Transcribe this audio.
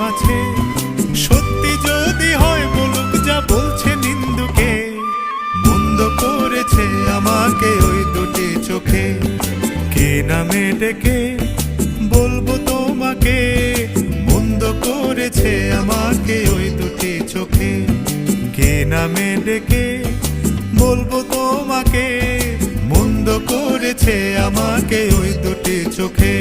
আছে। সত্যি যদি হয় বলুক যা বলছে নিন্দুকে, মন্দ করেছে আমাকে ওই দুটি চোখে। কে নামে ডেকে বলবো তোমাকে, মন্দ করেছে আমাকে ওই দুটি চোখে। কে নামে ডেকে বলবো তোমাকে, মন্দ করেছে আমাকে ওই দুটি চোখে।